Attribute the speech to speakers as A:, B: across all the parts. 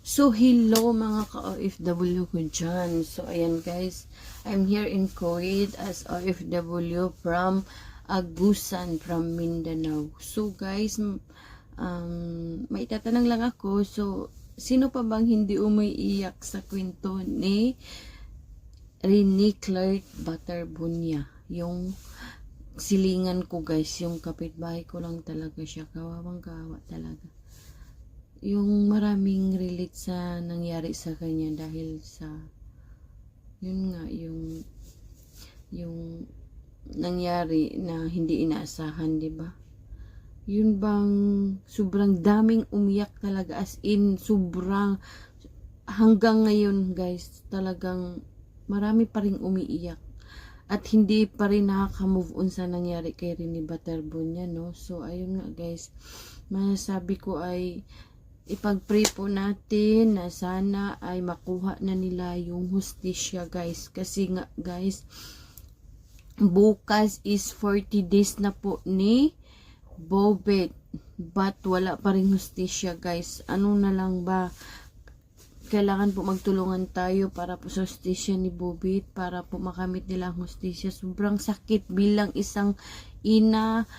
A: So, hello mga ka-OFW ko dyan. So, ayan guys, I'm here in Kuwait as OFW from Agusan, from Mindanao. So, guys, may tatanong lang ako. So, sino pa bang hindi umiiyak sa kwento ni Rene Clark Batarbunya? Yung silingan ko guys, yung kapitbahay ko lang talaga siya. Kawawang kawa talaga. Yung maraming relate sa nangyari sa kanya dahil sa yun nga yung nangyari na hindi inaasahan, di ba? Yun bang sobrang daming umiyak talaga, as in sobrang hanggang ngayon guys, talagang marami pa ring umiiyak at hindi pa rin nakaka-move on sa nangyari kay Rene Batarbunya, no? So ayun nga guys, masasabi ko ay ipag-pray po natin na sana ay makuha na nila yung hustisya guys. Kasi nga guys, bukas is 40 days na po ni Bobet. But wala pa rin hustisya guys. Ano na lang ba? Kailangan po magtulungan tayo para po sa hustisya ni Bobet. Para po makamit nila ang hustisya. Sobrang sakit bilang isang ina,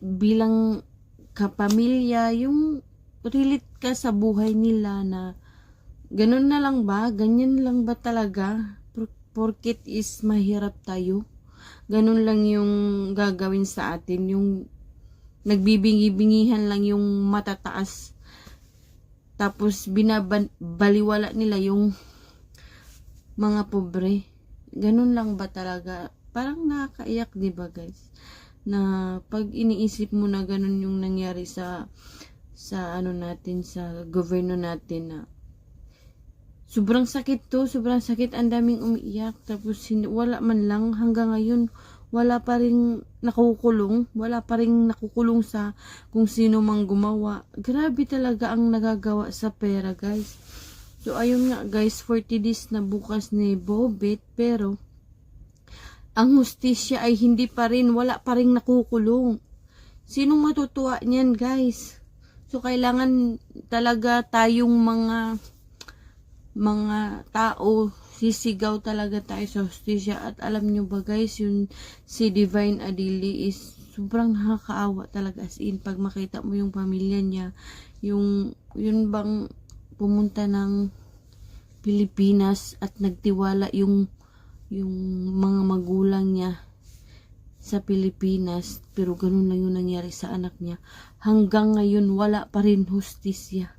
A: bilang kapamilya, yung relate ka sa buhay nila na ganun na lang ba? Ganyan lang ba talaga? Porket is mahirap tayo. Ganun lang yung gagawin sa atin. Yung nagbibingi-bingihan lang yung matataas. Tapos binabaliwala nila yung mga pobre. Ganun lang ba talaga? Parang nakakaiyak, di ba guys? Na pag iniisip mo na ganun yung nangyari sa ano natin, sa gobyerno natin, na sobrang sakit to, sobrang sakit, ang daming umiiyak, tapos wala man lang hanggang ngayon, wala pa rin nakukulong, sa kung sino mang gumawa. Grabe talaga ang nagagawa sa pera guys. So ayun nga guys, 40 days na bukas ni Bobet, pero ang hustisya ay hindi pa rin, wala pa rin nakukulong. Sinong matutuwa niyan guys? So, kailangan talaga tayong mga tao, sisigaw talaga tayo sa hustisya. At alam nyo ba guys, yung si Divine Adili is sobrang nakakaawa talaga, as in, pag makita mo yung pamilya niya, yun bang pumunta ng Pilipinas at nagtiwala yung mga magulang niya sa Pilipinas, pero ganun lang yung nangyari sa anak niya. Hanggang ngayon wala pa rin hustisya.